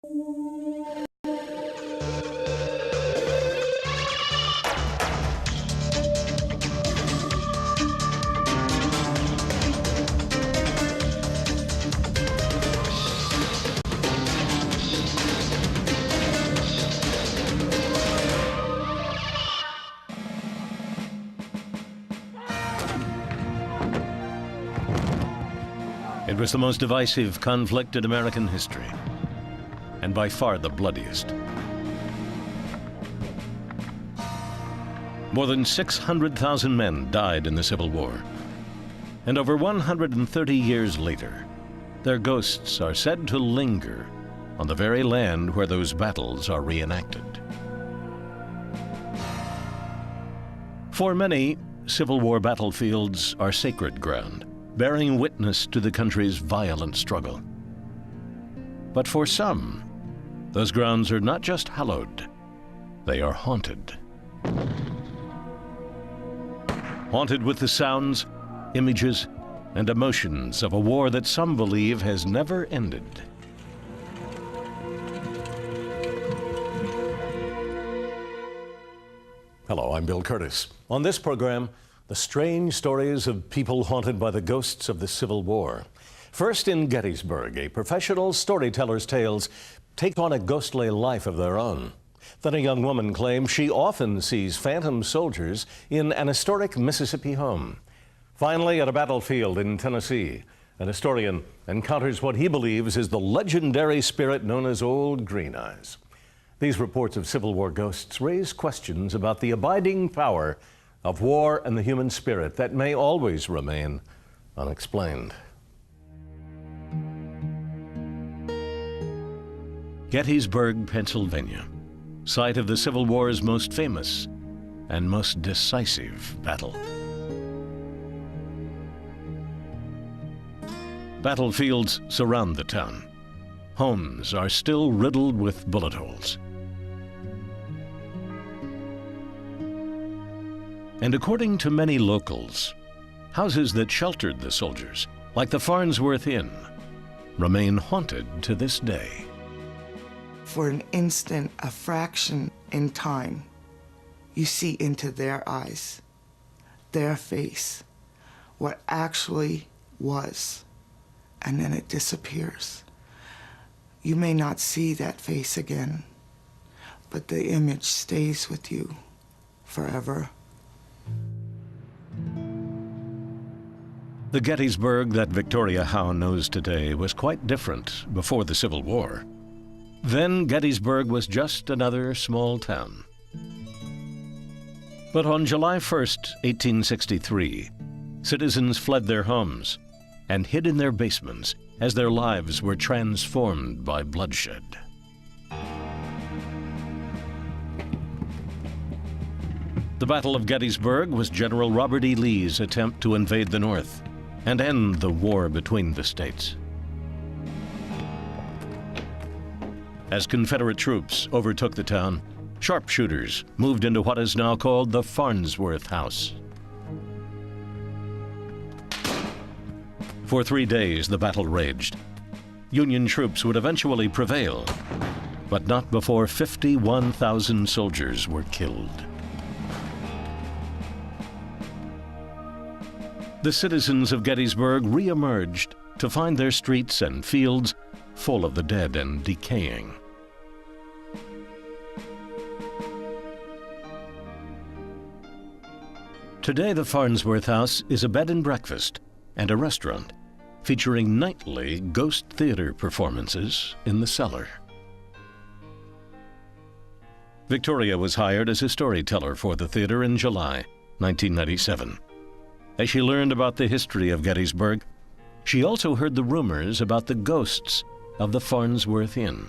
It was the most divisive conflict in American history, and by far the bloodiest. More than 600,000 men died in the Civil War, and over 130 years later, their ghosts are said to linger on the very land where those battles are reenacted. For many, Civil War battlefields are sacred ground, bearing witness to the country's violent struggle. But for some, those grounds are not just hallowed, they are haunted. Haunted with the sounds, images, and emotions of a war that some believe has never ended. Hello, I'm Bill Curtis. On this program, the strange stories of people haunted by the ghosts of the Civil War. First in Gettysburg, a professional storyteller's tales take on a ghostly life of their own. Then a young woman claims she often sees phantom soldiers in an historic Mississippi home. Finally, at a battlefield in Tennessee, an historian encounters what he believes is the legendary spirit known as Old Green Eyes. These reports of Civil War ghosts raise questions about the abiding power of war and the human spirit that may always remain unexplained. Gettysburg, Pennsylvania, site of the Civil War's most famous and most decisive battle. Battlefields surround the town. Homes are still riddled with bullet holes. And according to many locals, houses that sheltered the soldiers, like the Farnsworth Inn, remain haunted to this day. For an instant, a fraction in time, you see into their eyes, their face, what actually was, and then it disappears. You may not see that face again, but the image stays with you forever. The Gettysburg that Victoria Howe knows today was quite different before the Civil War. Then Gettysburg was just another small town. But on July 1st, 1863, citizens fled their homes and hid in their basements as their lives were transformed by bloodshed. The Battle of Gettysburg was General Robert E. Lee's attempt to invade the North and end the war between the states. As Confederate troops overtook the town, sharpshooters moved into what is now called the Farnsworth House. For 3 days, the battle raged. Union troops would eventually prevail, but not before 51,000 soldiers were killed. The citizens of Gettysburg re-emerged to find their streets and fields full of the dead and decaying. Today, the Farnsworth House is a bed and breakfast and a restaurant featuring nightly ghost theater performances in the cellar. Victoria was hired as a storyteller for the theater in July 1997. As she learned about the history of Gettysburg, she also heard the rumors about the ghosts of the Farnsworth Inn.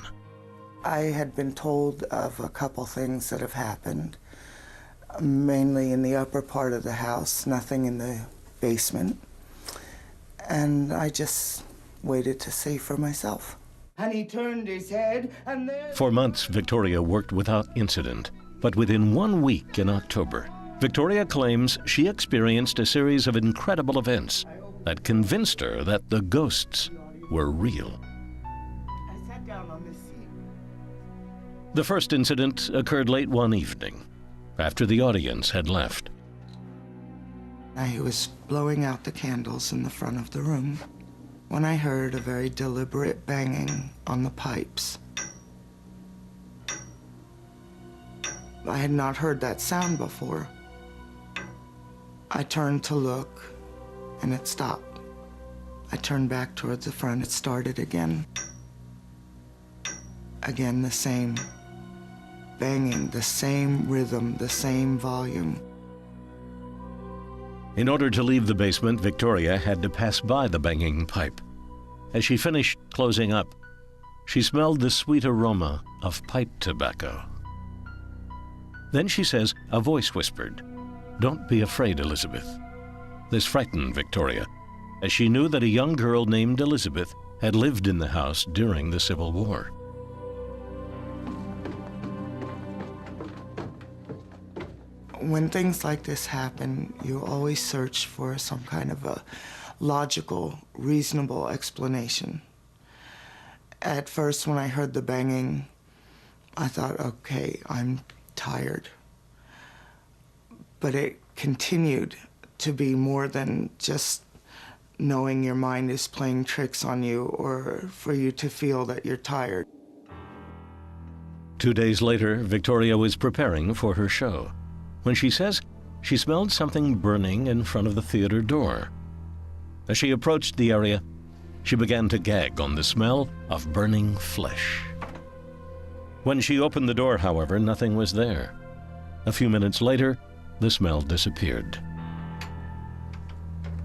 I had been told of a couple things that have happened, mainly in the upper part of the house, nothing in the basement. And I just waited to see for myself. And he turned his head, and there... For months, Victoria worked without incident. But within 1 week in October, Victoria claims she experienced a series of incredible events that convinced her that the ghosts were real. I sat down on this seat. The first incident occurred late one evening, after the audience had left. I was blowing out the candles in the front of the room when I heard a very deliberate banging on the pipes. I had not heard that sound before. I turned to look, and it stopped. I turned back towards the front. It started again. Again, the same banging, the same rhythm, the same volume. In order to leave the basement, Victoria had to pass by the banging pipe. As she finished closing up, she smelled the sweet aroma of pipe tobacco. Then she says a voice whispered, "Don't be afraid, Elizabeth." This frightened Victoria, as she knew that a young girl named Elizabeth had lived in the house during the Civil War. When things like this happen, you always search for some kind of a logical, reasonable explanation. At first, when I heard the banging, I thought, okay, I'm tired. But it continued to be more than just knowing your mind is playing tricks on you or for you to feel that you're tired. 2 days later, Victoria was preparing for her show when she says she smelled something burning in front of the theater door. As she approached the area, she began to gag on the smell of burning flesh. When she opened the door, however, nothing was there. A few minutes later, the smell disappeared.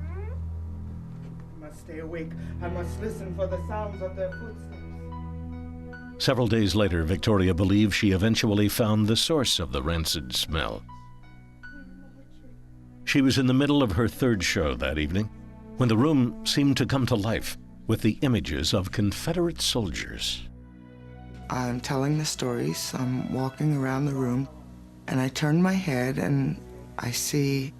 I must stay awake. I must listen for the sounds of their footsteps. Several days later, Victoria believed she eventually found the source of the rancid smell. She was in the middle of her third show that evening when the room seemed to come to life with the images of Confederate soldiers. I'm telling the stories, I'm walking around the room, and I turn my head and I see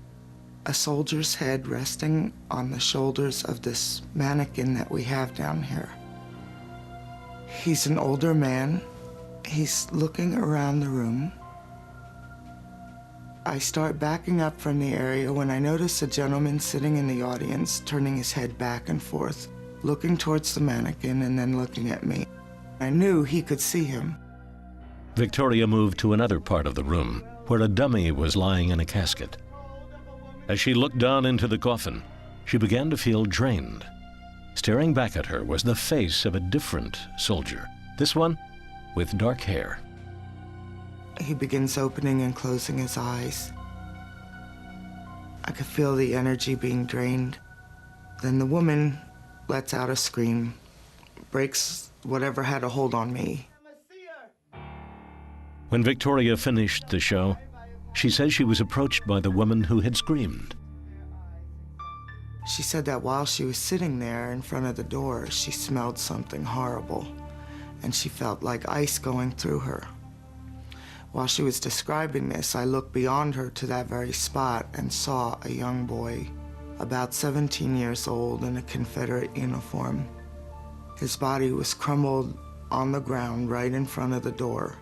a soldier's head resting on the shoulders of this mannequin that we have down here. He's an older man. He's looking around the room. I start backing up from the area when I notice a gentleman sitting in the audience, turning his head back and forth, looking towards the mannequin and then looking at me. I knew he could see him. Victoria moved to another part of the room where a dummy was lying in a casket. As she looked down into the coffin, she began to feel drained. Staring back at her was the face of a different soldier, this one with dark hair. He begins opening and closing his eyes. I could feel the energy being drained. Then the woman lets out a scream, breaks whatever had a hold on me. When Victoria finished the show, she says she was approached by the woman who had screamed. She said that while she was sitting there in front of the door, she smelled something horrible, and she felt like ice going through her. While she was describing this, I looked beyond her to that very spot and saw a young boy, about 17 years old, in a Confederate uniform. His body was crumbled on the ground right in front of the door.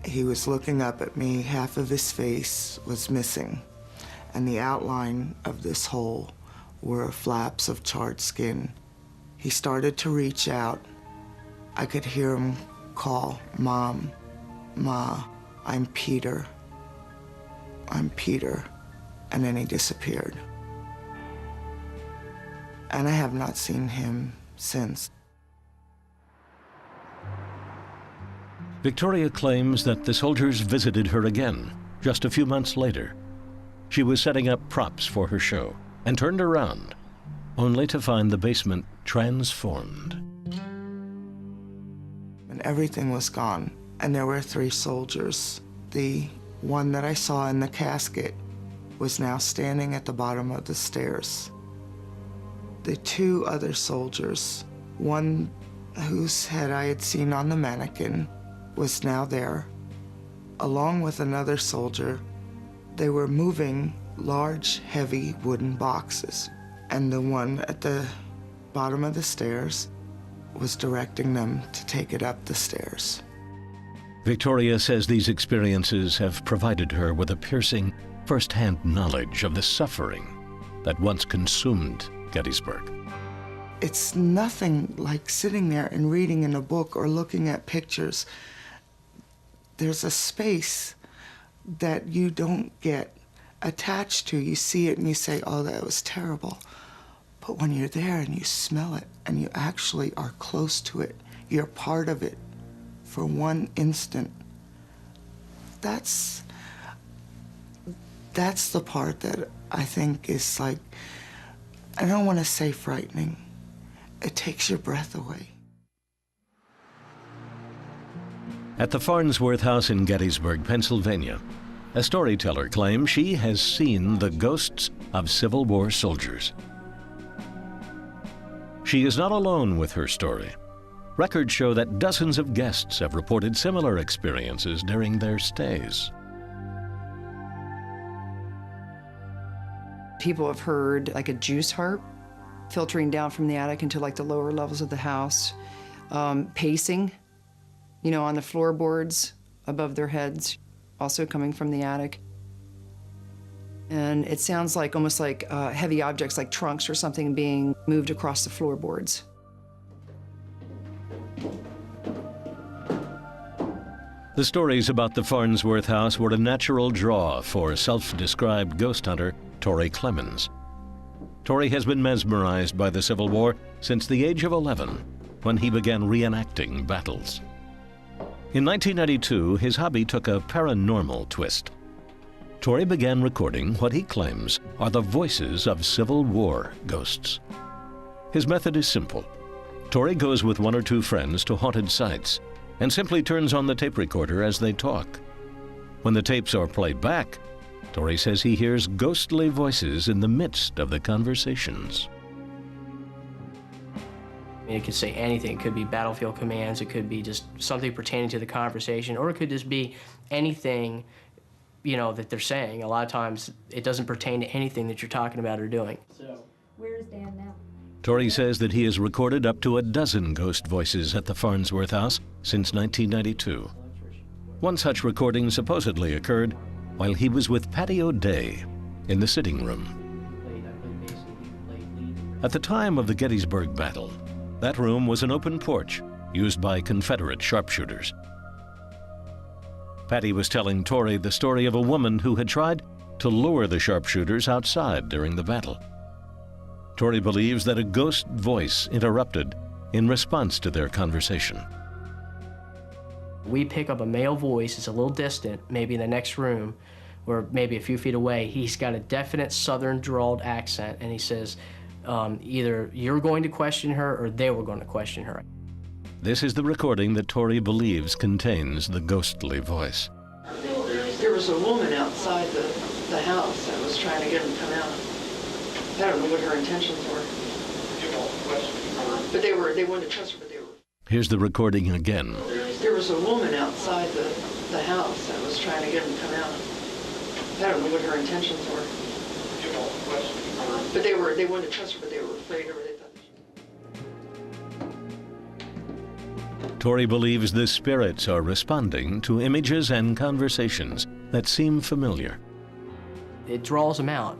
He was looking up at me. Half of his face was missing, and the outline of this hole were flaps of charred skin. He started to reach out. I could hear him call, "Mom, Ma, I'm Peter. I'm Peter." And then he disappeared. And I have not seen him since. Victoria claims that the soldiers visited her again just a few months later. She was setting up props for her show and turned around, only to find the basement transformed. And everything was gone. And there were 3 soldiers. The one that I saw in the casket was now standing at the bottom of the stairs. The 2 other soldiers, one whose head I had seen on the mannequin, was now there, along with another soldier. They were moving large, heavy wooden boxes, and the one at the bottom of the stairs was directing them to take it up the stairs. Victoria says these experiences have provided her with a piercing, first-hand knowledge of the suffering that once consumed Gettysburg. It's nothing like sitting there and reading in a book or looking at pictures. There's a space that you don't get attached to. You see it and you say, oh, that was terrible. But when you're there and you smell it and you actually are close to it, you're part of it for one instant, that's the part that I think is like, I don't want to say frightening. It takes your breath away. At the Farnsworth House in Gettysburg, Pennsylvania, a storyteller claims she has seen the ghosts of Civil War soldiers. She is not alone with her story. Records show that dozens of guests have reported similar experiences during their stays. People have heard like a juice harp filtering down from the attic into like the lower levels of the house, pacing, you know, on the floorboards above their heads, also coming from the attic. And it sounds like almost like heavy objects like trunks or something being moved across the floorboards. The stories about the Farnsworth House were a natural draw for self-described ghost hunter Tori Clemens. Tori has been mesmerized by the Civil War since the age of 11, when he began reenacting battles. In 1992, his hobby took a paranormal twist. Tori began recording what he claims are the voices of Civil War ghosts. His method is simple. Tori goes with one or two friends to haunted sites and simply turns on the tape recorder as they talk. When the tapes are played back, Tori says he hears ghostly voices in the midst of the conversations. It could say anything. It could be battlefield commands, it could be just something pertaining to the conversation, or it could just be anything, you know, that they're saying. A lot of times it doesn't pertain to anything that you're talking about or doing. Where's Dan now? Tori says that he has recorded up to a dozen ghost voices at the Farnsworth House since 1992. One such recording supposedly occurred while he was with Patty O'Day in the sitting room. At the time of the Gettysburg battle, that room was an open porch used by Confederate sharpshooters. Patty was telling Tori the story of a woman who had tried to lure the sharpshooters outside during the battle. Tori believes that a ghost voice interrupted in response to their conversation. We pick up a male voice, it's a little distant, maybe in the next room, or maybe a few feet away. He's got a definite southern drawled accent, and he says, either you're going to question her or they were going to question her. This is the recording that Tori believes contains the ghostly voice. There was a woman outside the house that was trying to get him to come out. I don't know what her intentions were. But they wanted to trust her, but they were. Here's the recording again. There was a woman outside the house that was trying to get him to come out. I don't know what her intentions were. But they wanted to trust her, but they were afraid of her. They thought Tori believes the spirits are responding to images and conversations that seem familiar. It draws them out.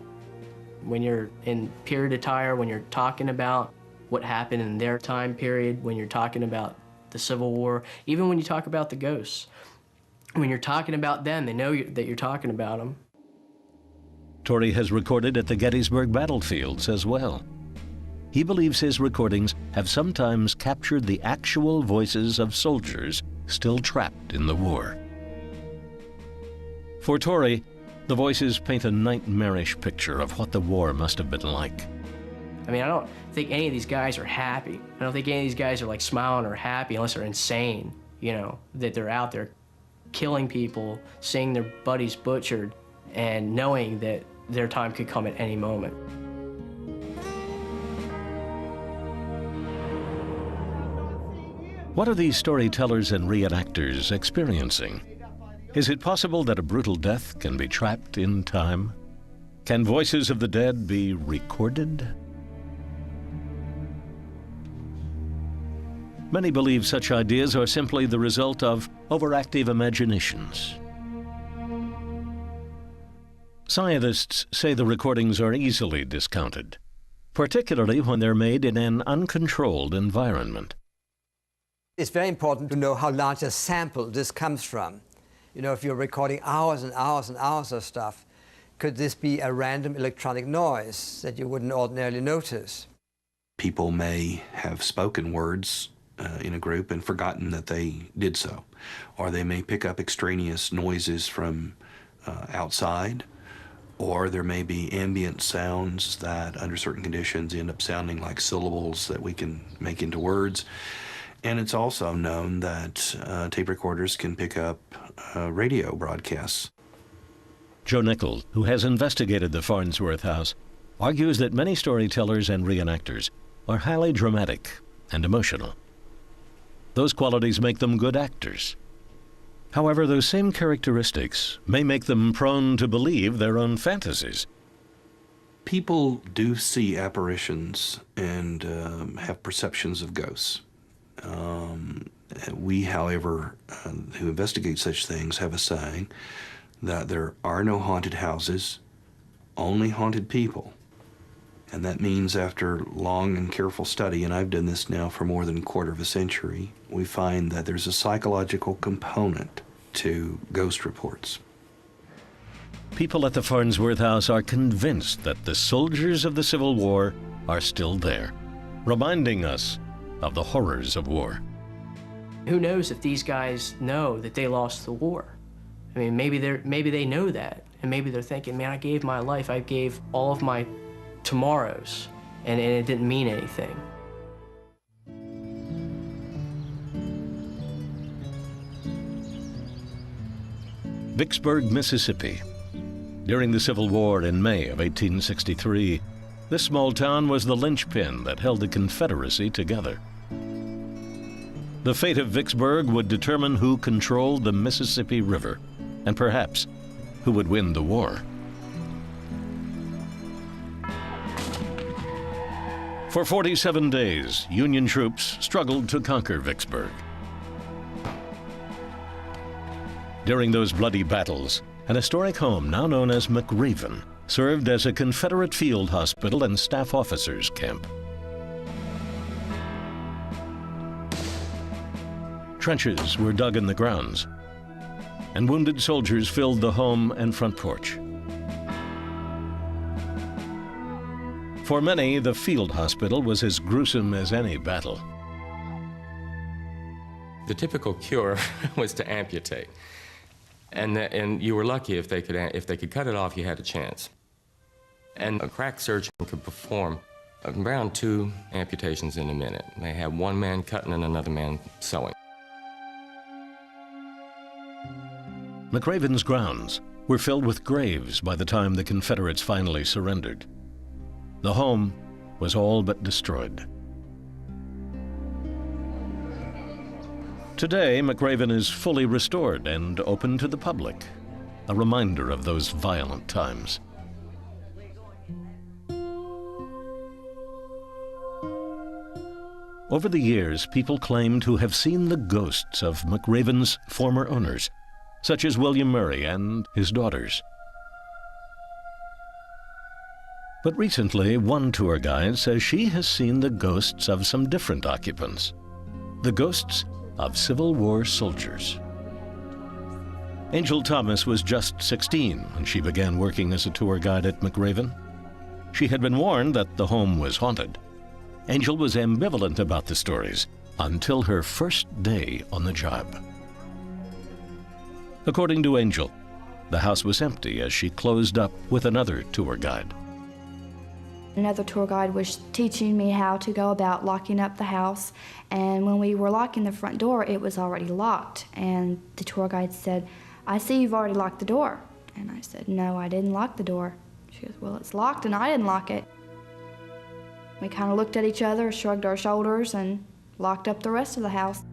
When you're in period attire, when you're talking about what happened in their time period, when you're talking about the Civil War, even when you talk about the ghosts, when you're talking about them, they know that you're talking about them. Tori has recorded at the Gettysburg battlefields as well. He believes his recordings have sometimes captured the actual voices of soldiers still trapped in the war. For Tori, the voices paint a nightmarish picture of what the war must have been like. I mean, I don't think any of these guys are happy. I don't think any of these guys are like smiling or happy unless they're insane, you know, that they're out there killing people, seeing their buddies butchered, and knowing that their time could come at any moment. What are these storytellers and reenactors experiencing? Is it possible that a brutal death can be trapped in time? Can voices of the dead be recorded? Many believe such ideas are simply the result of overactive imaginations. Scientists say the recordings are easily discounted, particularly when they're made in an uncontrolled environment. It's very important to know how large a sample this comes from. You know, if you're recording hours and hours and hours of stuff, could this be a random electronic noise that you wouldn't ordinarily notice? People may have spoken words in a group and forgotten that they did so. Or they may pick up extraneous noises from outside, or there may be ambient sounds that under certain conditions end up sounding like syllables that we can make into words. And it's also known that tape recorders can pick up radio broadcasts. Joe Nickel, who has investigated the Farnsworth House, argues that many storytellers and reenactors are highly dramatic and emotional. Those qualities make them good actors. However, those same characteristics may make them prone to believe their own fantasies. People do see apparitions and have perceptions of ghosts. We, however, who investigate such things, have a saying that there are no haunted houses, only haunted people. And that means after long and careful study, and I've done this now for more than a quarter of a century, we find that there's a psychological component to ghost reports. People at the Farnsworth House are convinced that the soldiers of the Civil War are still there, reminding us of the horrors of war. Who knows if these guys know that they lost the war? I mean, maybe they know that, and maybe they're thinking, man, I gave my life, I gave all of my tomorrows, and it didn't mean anything. Vicksburg, Mississippi. During the Civil War in May of 1863, this small town was the linchpin that held the Confederacy together. The fate of Vicksburg would determine who controlled the Mississippi River, and perhaps who would win the war. For 47 days, Union troops struggled to conquer Vicksburg. During those bloody battles, an historic home now known as McRaven served as a Confederate field hospital and staff officers' camp. Trenches were dug in the grounds, and wounded soldiers filled the home and front porch. For many, the field hospital was as gruesome as any battle. The typical cure was to amputate. And you were lucky if they could cut it off, you had a chance. And a crack surgeon could perform around 2 amputations in a minute. They had one man cutting and another man sewing. McRaven's grounds were filled with graves by the time the Confederates finally surrendered. The home was all but destroyed. Today, McRaven is fully restored and open to the public, a reminder of those violent times. Over the years, people claim to have seen the ghosts of McRaven's former owners, such as William Murray and his daughters. But recently, one tour guide says she has seen the ghosts of some different occupants, the ghosts of Civil War soldiers. Angel Thomas was just 16 when she began working as a tour guide at McRaven. She had been warned that the home was haunted. Angel was ambivalent about the stories until her first day on the job. According to Angel, the house was empty as she closed up with another tour guide. Another tour guide was teaching me how to go about locking up the house, and when we were locking the front door, it was already locked, and the tour guide said, "I see you've already locked the door." And I said, "No, I didn't lock the door." She goes, "Well, it's locked and I didn't lock it." We kind of looked at each other, shrugged our shoulders, and locked up the rest of the house.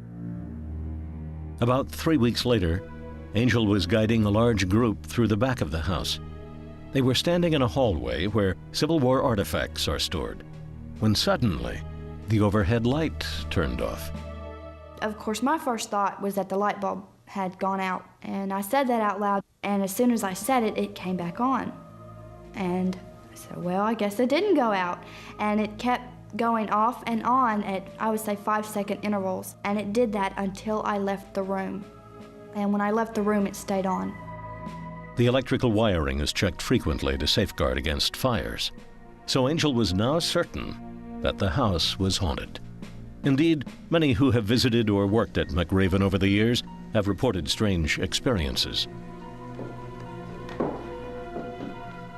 About 3 weeks later, Angel was guiding a large group through the back of the house. They were standing in a hallway where Civil War artifacts are stored, when suddenly the overhead light turned off. Of course, my first thought was that the light bulb had gone out, and I said that out loud, and as soon as I said it, it came back on. And I said, well, I guess it didn't go out. And it kept going off and on at, I would say, 5-second intervals, and it did that until I left the room. And when I left the room, it stayed on. The electrical wiring is checked frequently to safeguard against fires. So Angel was now certain that the house was haunted. Indeed, many who have visited or worked at McRaven over the years have reported strange experiences.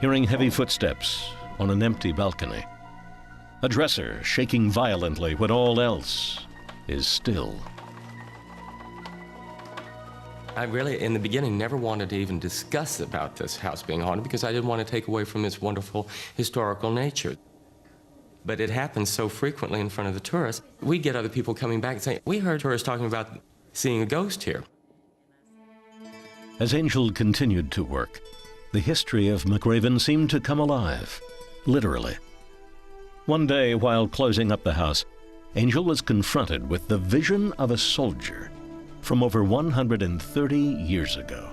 Hearing heavy footsteps on an empty balcony. A dresser shaking violently when all else is still. I really, in the beginning, never wanted to even discuss about this house being haunted because I didn't want to take away from its wonderful historical nature. But it happens so frequently in front of the tourists. We get other people coming back and saying, we heard tourists talking about seeing a ghost here. As Angel continued to work, the history of McRaven seemed to come alive, literally. One day, while closing up the house, Angel was confronted with the vision of a soldier from over 130 years ago.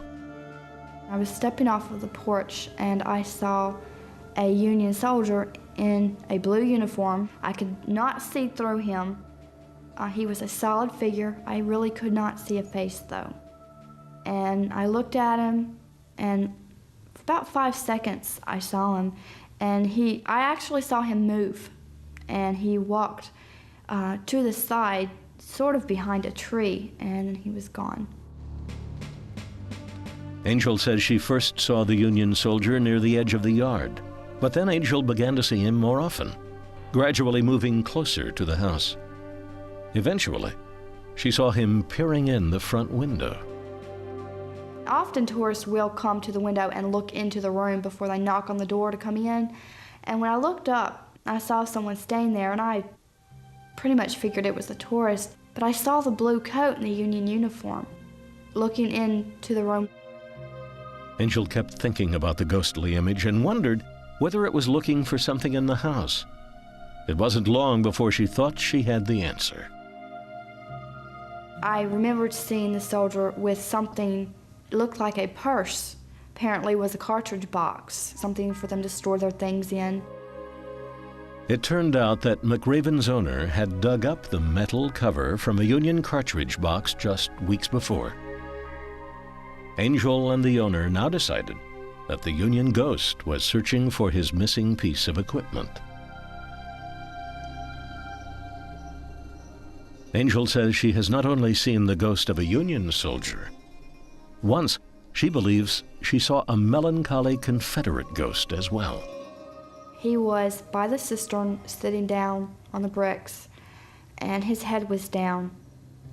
I was stepping off of the porch, and I saw a Union soldier in a blue uniform. I could not see through him. He was a solid figure. I really could not see a face, though. And I looked at him, and for about 5 seconds I saw him, and I actually saw him move, and he walked to the side, sort of behind a tree, and he was gone. Angel says she first saw the Union soldier near the edge of the yard, but then Angel began to see him more often, gradually moving closer to the house. Eventually, she saw him peering in the front window. Often tourists will come to the window and look into the room before they knock on the door to come in. And when I looked up, I saw someone staying there, and I pretty much figured it was a tourist. But I saw the blue coat and the Union uniform looking into the room. Angel kept thinking about the ghostly image and wondered whether it was looking for something in the house. It wasn't long before she thought she had the answer. I remembered seeing the soldier with something looked like a purse. Apparently it was a cartridge box, something for them to store their things in. It turned out that McRaven's owner had dug up the metal cover from a Union cartridge box just weeks before. Angel and the owner now decided that the Union ghost was searching for his missing piece of equipment. Angel says she has not only seen the ghost of a Union soldier. Once, she believes she saw a melancholy Confederate ghost as well. He was by the cistern, sitting down on the bricks, and his head was down.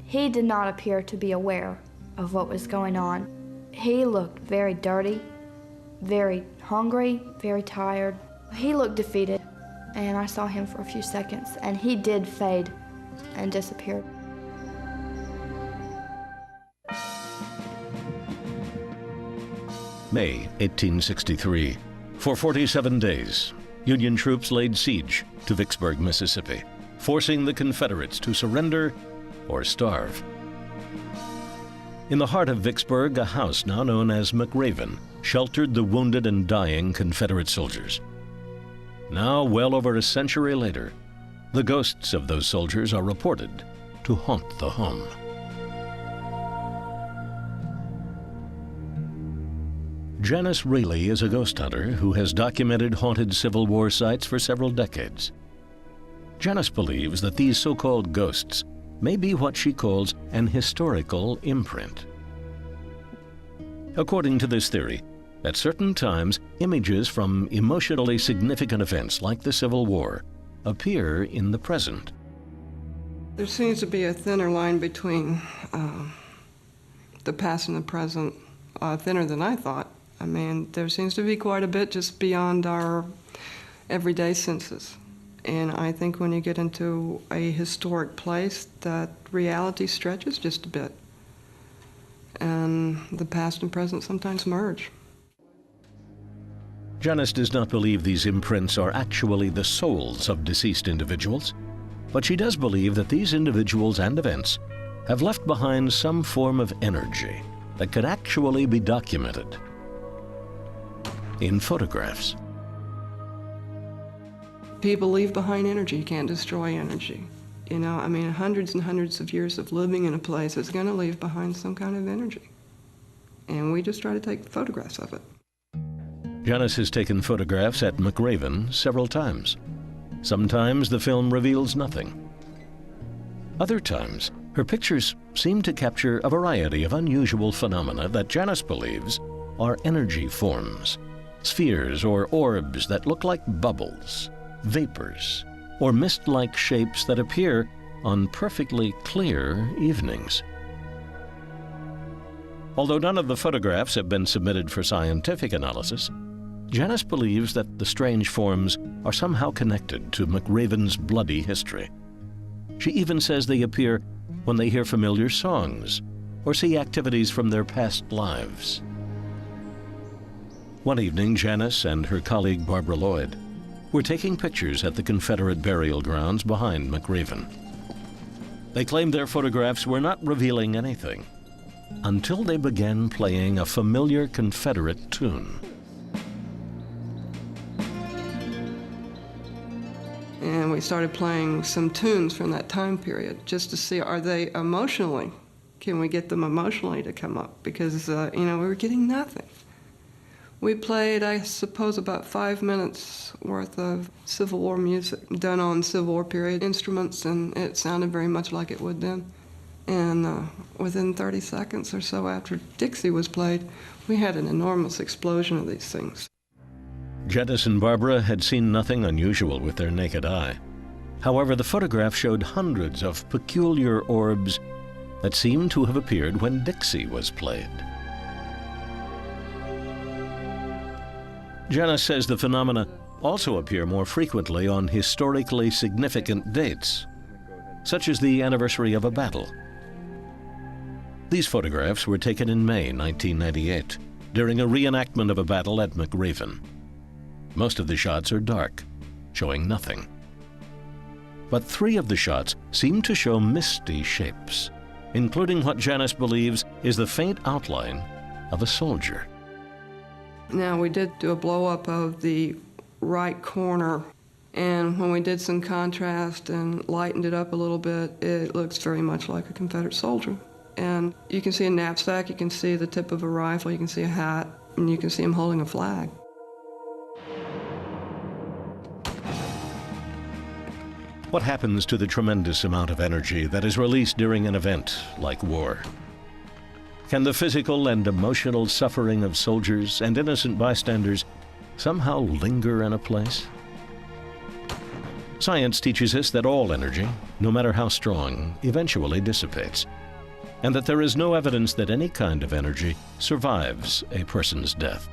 He did not appear to be aware of what was going on. He looked very dirty, very hungry, very tired. He looked defeated, and I saw him for a few seconds, and he did fade and disappear. May 1863. For 47 days, Union troops laid siege to Vicksburg, Mississippi, forcing the Confederates to surrender or starve. In the heart of Vicksburg, a house now known as McRaven sheltered the wounded and dying Confederate soldiers. Now, well over a century later, the ghosts of those soldiers are reported to haunt the home. Janice Raley is a ghost hunter who has documented haunted Civil War sites for several decades. Janice believes that these so-called ghosts may be what she calls an historical imprint. According to this theory, at certain times, images from emotionally significant events like the Civil War appear in the present. There seems to be a thinner line between the past and the present, thinner than I thought. I mean, there seems to be quite a bit just beyond our everyday senses. And I think when you get into a historic place, that reality stretches just a bit. And the past and present sometimes merge. Janice does not believe these imprints are actually the souls of deceased individuals, but she does believe that these individuals and events have left behind some form of energy that could actually be documented in photographs. People leave behind energy. You can't destroy energy. You know, I mean, hundreds and hundreds of years of living in a place is going to leave behind some kind of energy. And we just try to take photographs of it. Janice has taken photographs at McRaven several times. Sometimes the film reveals nothing. Other times, her pictures seem to capture a variety of unusual phenomena that Janice believes are energy forms, spheres or orbs that look like bubbles, vapors, or mist-like shapes that appear on perfectly clear evenings. Although none of the photographs have been submitted for scientific analysis, Janice believes that the strange forms are somehow connected to McRaven's bloody history. She even says they appear when they hear familiar songs or see activities from their past lives. One evening, Janice and her colleague Barbara Lloyd were taking pictures at the Confederate burial grounds behind McRaven. They claimed their photographs were not revealing anything until they began playing a familiar Confederate tune. And we started playing some tunes from that time period just to see, are they emotionally, can we get them emotionally to come up? Because, we were getting nothing. We played, I suppose, about 5 minutes worth of Civil War music done on Civil War period instruments, and it sounded very much like it would then. And within 30 seconds or so after Dixie was played, we had an enormous explosion of these things. Janice and Barbara had seen nothing unusual with their naked eye. However, the photograph showed hundreds of peculiar orbs that seemed to have appeared when Dixie was played. Janice says the phenomena also appear more frequently on historically significant dates, such as the anniversary of a battle. These photographs were taken in May 1998, during a reenactment of a battle at McRaven. Most of the shots are dark, showing nothing. But 3 of the shots seem to show misty shapes, including what Janice believes is the faint outline of a soldier. Now, we did do a blow-up of the right corner, and when we did some contrast and lightened it up a little bit, it looks very much like a Confederate soldier. And you can see a knapsack, you can see the tip of a rifle, you can see a hat, and you can see him holding a flag. What happens to the tremendous amount of energy that is released during an event like war? Can the physical and emotional suffering of soldiers and innocent bystanders somehow linger in a place? Science teaches us that all energy, no matter how strong, eventually dissipates, and that there is no evidence that any kind of energy survives a person's death.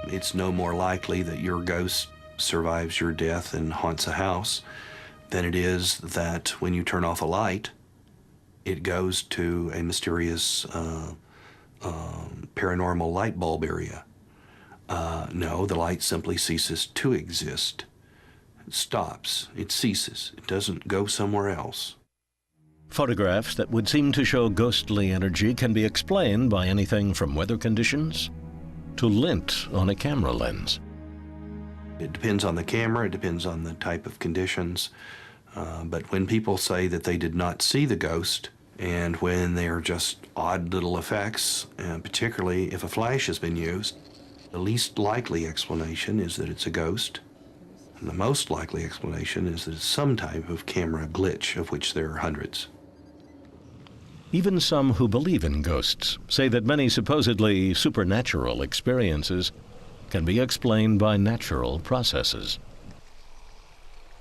It's no more likely that your ghost survives your death and haunts a house than it is that when you turn off a light, it goes to a mysterious paranormal light bulb area. No, the light simply ceases to exist. It stops. It ceases. It doesn't go somewhere else. Photographs that would seem to show ghostly energy can be explained by anything from weather conditions to lint on a camera lens. It depends on the camera. It depends on the type of conditions. But when people say that they did not see the ghost, and when they're just odd little effects, particularly if a flash has been used, the least likely explanation is that it's a ghost. And the most likely explanation is that it's some type of camera glitch, of which there are hundreds. Even some who believe in ghosts say that many supposedly supernatural experiences can be explained by natural processes.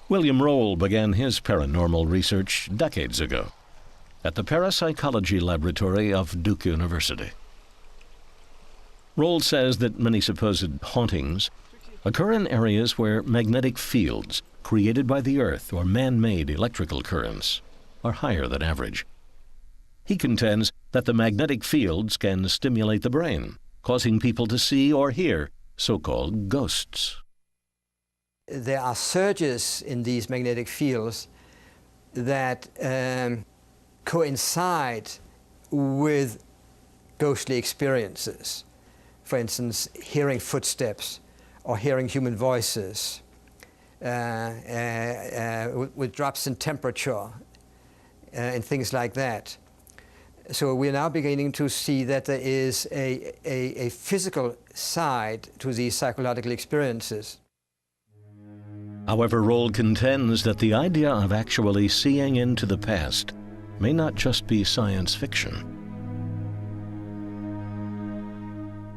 William Roll began his paranormal research decades ago at the Parapsychology Laboratory of Duke University. Roll says that many supposed hauntings occur in areas where magnetic fields created by the Earth or man-made electrical currents are higher than average. He contends that the magnetic fields can stimulate the brain, causing people to see or hear so-called ghosts. There are surges in these magnetic fields that coincide with ghostly experiences. For instance, hearing footsteps or hearing human voices, with drops in temperature and things like that. So we're now beginning to see that there is a physical side to these psychological experiences. However, Roll contends that the idea of actually seeing into the past may not just be science fiction.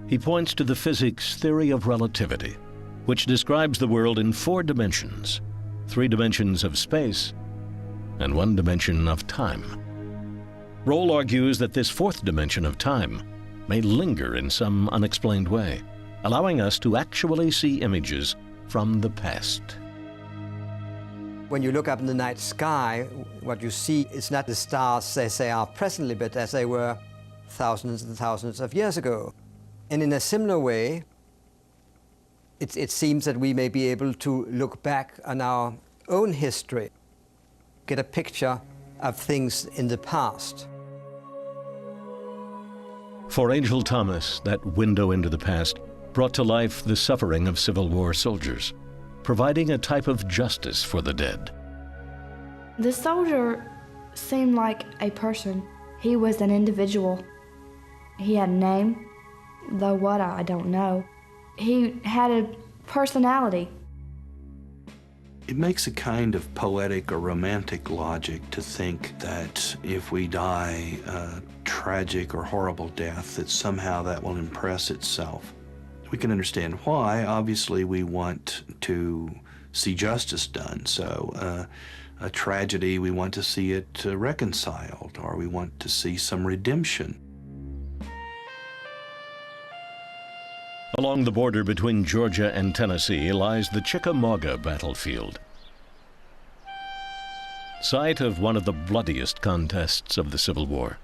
He points to the physics theory of relativity, which describes the world in 4 dimensions, 3 dimensions of space and 1 dimension of time. Roll argues that this 4th dimension of time may linger in some unexplained way, allowing us to actually see images from the past. When you look up in the night sky, what you see is not the stars as they are presently, but as they were thousands and thousands of years ago. And in a similar way, it seems that we may be able to look back on our own history, get a picture of things in the past. For Angel Thomas, that window into the past brought to life the suffering of Civil War soldiers, providing a type of justice for the dead. The soldier seemed like a person. He was an individual. He had a name, though what I don't know. He had a personality. It makes a kind of poetic or romantic logic to think that if we die a tragic or horrible death, that somehow that will impress itself. We can understand why. Obviously, we want to see justice done. So a tragedy, we want to see it reconciled, or we want to see some redemption. Along the border between Georgia and Tennessee lies the Chickamauga battlefield, site of one of the bloodiest contests of the Civil War.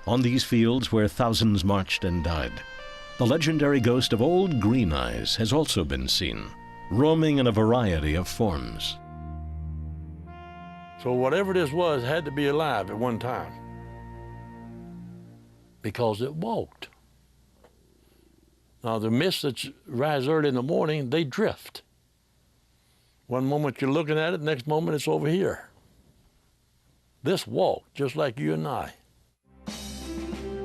On these fields where thousands marched and died, the legendary ghost of Old Green Eyes has also been seen, roaming in a variety of forms. So whatever this was had to be alive at one time, because it walked. Now the mists that rise early in the morning, they drift. One moment you're looking at it, the next moment it's over here. This walked just like you and I.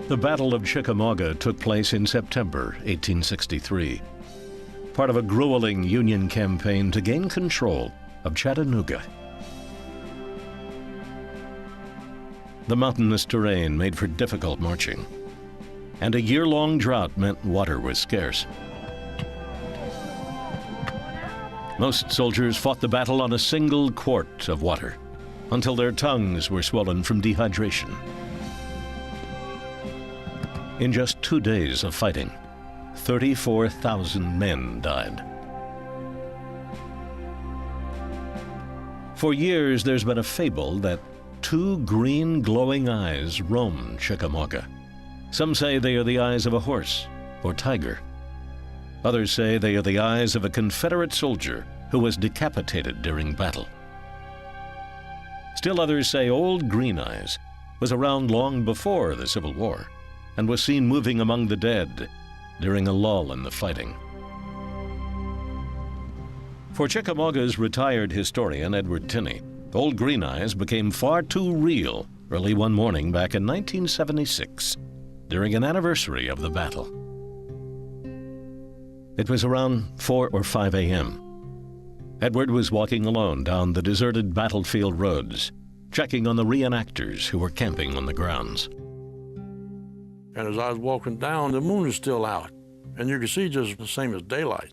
The Battle of Chickamauga took place in September 1863, part of a grueling Union campaign to gain control of Chattanooga. The mountainous terrain made for difficult marching, and a year-long drought meant water was scarce. Most soldiers fought the battle on a single quart of water until their tongues were swollen from dehydration. In just 2 days of fighting, 34,000 men died. For years, there's been a fable that 2 green glowing eyes roam Chickamauga. Some say they are the eyes of a horse or tiger. Others say they are the eyes of a Confederate soldier who was decapitated during battle. Still others say Old Green Eyes was around long before the Civil War and was seen moving among the dead during a lull in the fighting. For Chickamauga's retired historian Edward Tinney, Old Green Eyes became far too real early one morning back in 1976 during an anniversary of the battle. It was around 4 or 5 a.m. Edward was walking alone down the deserted battlefield roads, checking on the reenactors who were camping on the grounds. And as I was walking down, the moon is still out, and you could see just the same as daylight.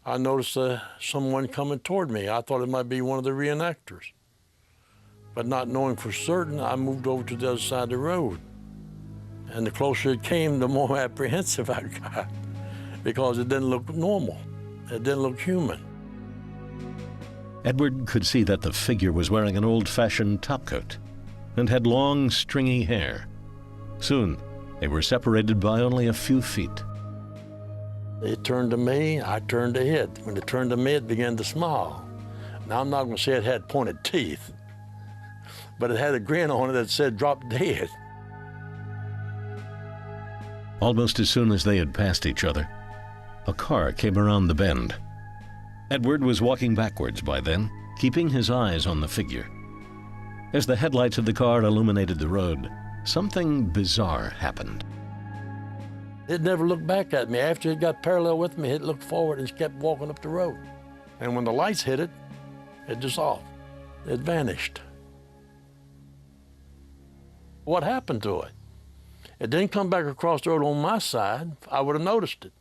I noticed someone coming toward me. I thought it might be one of the reenactors. But not knowing for certain, I moved over to the other side of the road. And the closer it came, the more apprehensive I got, because it didn't look normal. It didn't look human. Edward could see that the figure was wearing an old-fashioned topcoat and had long, stringy hair. Soon, they were separated by only a few feet. It turned to me, I turned to it. When it turned to me, it began to smile. Now, I'm not going to say it had pointed teeth, but it had a grin on it that said, "Drop dead." Almost as soon as they had passed each other, a car came around the bend. Edward was walking backwards by then, keeping his eyes on the figure. As the headlights of the car illuminated the road, something bizarre happened. It never looked back at me. After it got parallel with me, it looked forward and kept walking up the road. And when the lights hit it, it dissolved. It vanished. What happened to it? It didn't come back across the road on my side. I would have noticed it.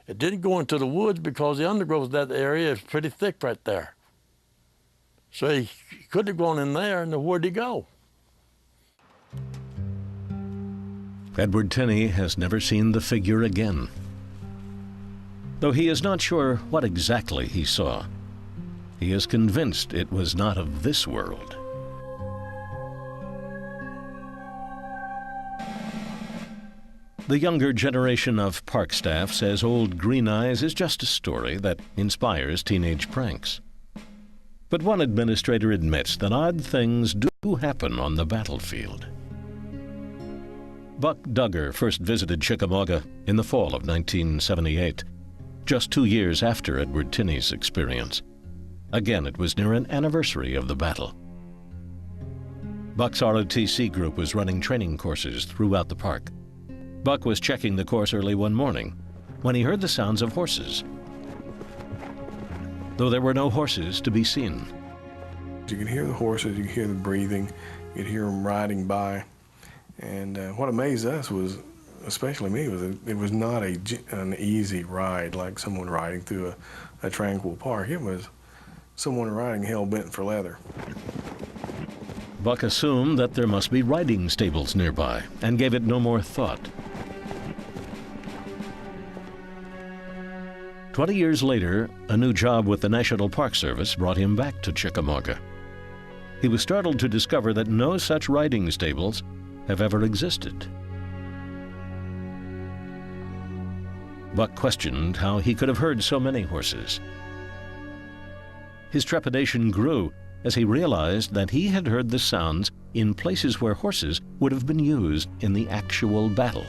It didn't go into the woods because the undergrowth of that area is pretty thick right there. So he couldn't have gone in there, and where'd he go? Edward Tinney has never seen the figure again. Though he is not sure what exactly he saw, he is convinced it was not of this world. The younger generation of park staff says Old Green Eyes is just a story that inspires teenage pranks. But one administrator admits that odd things do happen on the battlefield. Buck Duggar first visited Chickamauga in the fall of 1978, just 2 years after Edward Tinney's experience. Again, it was near an anniversary of the battle. Buck's ROTC group was running training courses throughout the park. Buck was checking the course early one morning when he heard the sounds of horses, though there were no horses to be seen. You could hear the horses, you could hear the breathing, you could hear them riding by. And what amazed us was, especially me, was it was not an easy ride like someone riding through a tranquil park. It was someone riding hell-bent for leather. Buck assumed that there must be riding stables nearby and gave it no more thought. 20 years later, a new job with the National Park Service brought him back to Chickamauga. He was startled to discover that no such riding stables have ever existed. Buck questioned how he could have heard so many horses. His trepidation grew as he realized that he had heard the sounds in places where horses would have been used in the actual battle.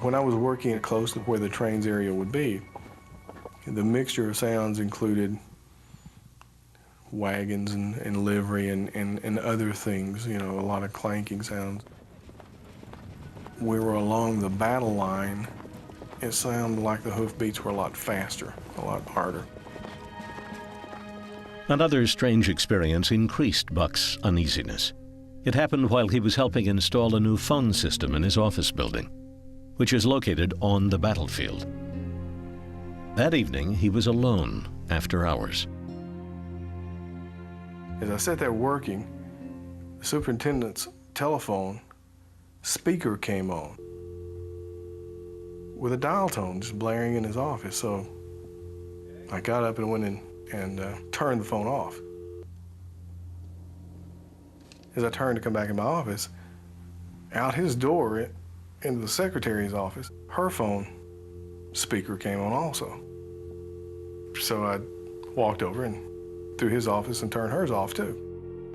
When I was working close to where the trains area would be, the mixture of sounds included wagons and livery and other things, you know, a lot of clanking sounds. We were along the battle line. It sounded like the hoofbeats were a lot faster, a lot harder. Another strange experience increased Buck's uneasiness. It happened while he was helping install a new phone system in his office building, which is located on the battlefield. That evening, he was alone after hours. As I sat there working, the superintendent's telephone speaker came on with a dial tone just blaring in his office. So I got up and went in and turned the phone off. As I turned to come back in my office, out his door into the secretary's office, her phone speaker came on also. So I walked over and through his office and turned hers off too.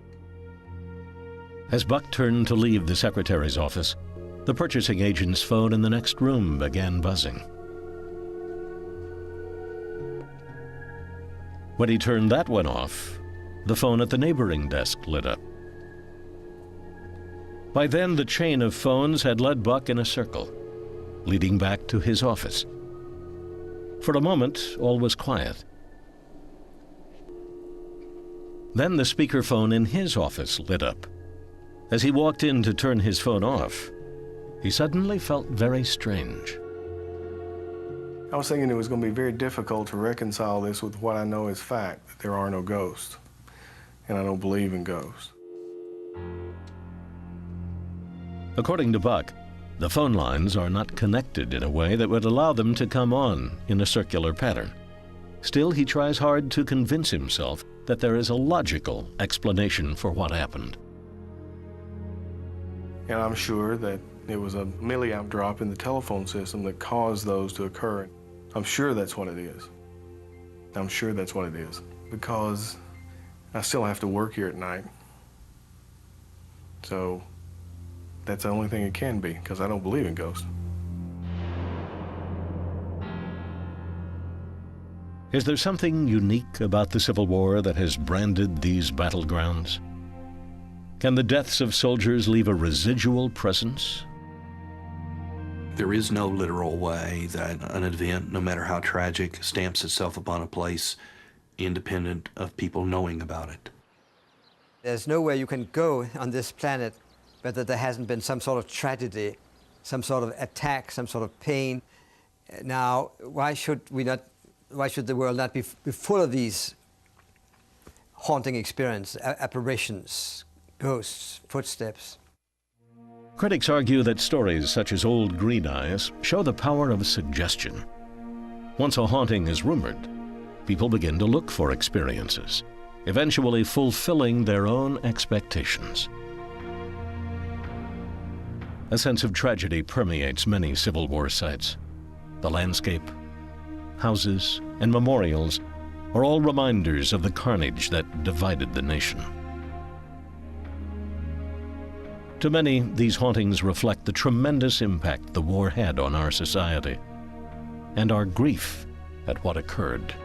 As Buck turned to leave the secretary's office, the purchasing agent's phone in the next room began buzzing. When he turned that one off, the phone at the neighboring desk lit up. By then, the chain of phones had led Buck in a circle, leading back to his office. For a moment, all was quiet. Then the speakerphone in his office lit up. As he walked in to turn his phone off, he suddenly felt very strange. I was thinking it was going to be very difficult to reconcile this with what I know is fact, that there are no ghosts, and I don't believe in ghosts. According to Buck, the phone lines are not connected in a way that would allow them to come on in a circular pattern. Still, he tries hard to convince himself that there is a logical explanation for what happened. And I'm sure that it was a milliamp drop in the telephone system that caused those to occur. I'm sure that's what it is. I'm sure that's what it is, because I still have to work here at night. So that's the only thing it can be, because I don't believe in ghosts. Is there something unique about the Civil War that has branded these battlegrounds? Can the deaths of soldiers leave a residual presence? There is no literal way that an event, no matter how tragic, stamps itself upon a place independent of people knowing about it. There's nowhere you can go on this planet where there hasn't been some sort of tragedy, some sort of attack, some sort of pain. Now, why should the world not be full of these haunting experiences, apparitions, ghosts, footsteps? Critics argue that stories such as Old Green Eyes show the power of suggestion. Once a haunting is rumored, people begin to look for experiences, eventually fulfilling their own expectations. A sense of tragedy permeates many Civil War sites. The landscape, houses, and memorials are all reminders of the carnage that divided the nation. To many, these hauntings reflect the tremendous impact the war had on our society and our grief at what occurred.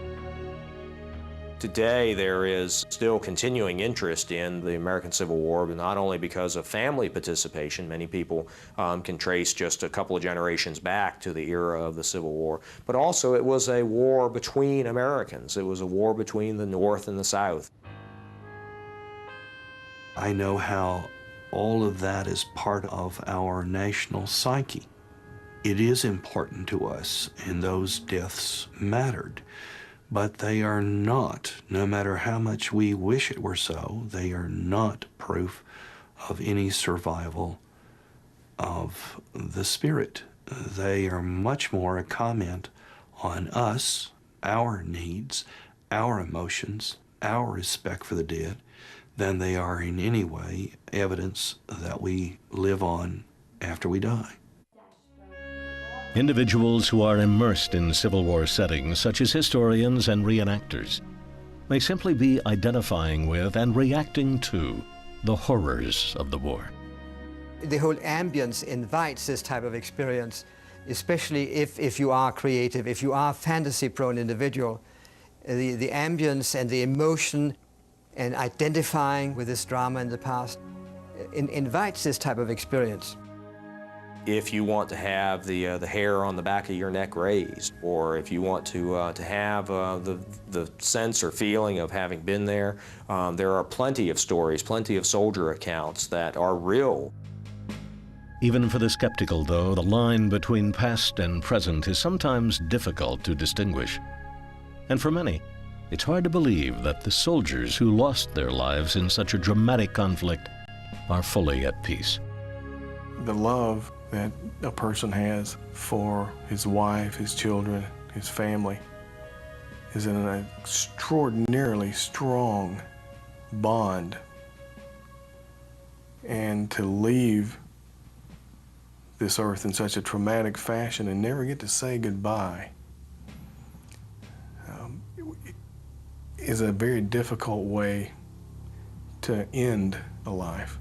Today, there is still continuing interest in the American Civil War, but not only because of family participation. Many people can trace just a couple of generations back to the era of the Civil War, but also it was a war between Americans. It was a war between the North and the South. I know how all of that is part of our national psyche. It is important to us, and those deaths mattered. But they are not, no matter how much we wish it were so, they are not proof of any survival of the spirit. They are much more a comment on us, our needs, our emotions, our respect for the dead, than they are in any way evidence that we live on after we die. Individuals who are immersed in Civil War settings, such as historians and reenactors, may simply be identifying with and reacting to the horrors of the war. The whole ambience invites this type of experience, especially if you are creative, if you are a fantasy-prone individual. The ambience and the emotion and identifying with this drama in the past invites this type of experience. If you want to have the hair on the back of your neck raised, or if you want to have the sense or feeling of having been there, there are plenty of stories, plenty of soldier accounts that are real. Even for the skeptical, though, the line between past and present is sometimes difficult to distinguish. And for many, it's hard to believe that the soldiers who lost their lives in such a dramatic conflict are fully at peace. The love that a person has for his wife, his children, his family is an extraordinarily strong bond. And to leave this earth in such a traumatic fashion and never get to say goodbye is a very difficult way to end a life.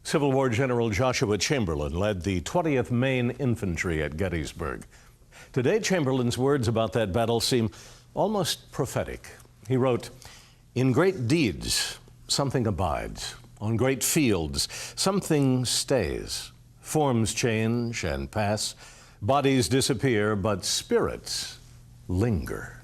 Civil War General Joshua Chamberlain led the 20th Maine Infantry at Gettysburg. Today, Chamberlain's words about that battle seem almost prophetic. He wrote, "In great deeds, something abides. On great fields, something stays. Forms change and pass. Bodies disappear, but spirits linger."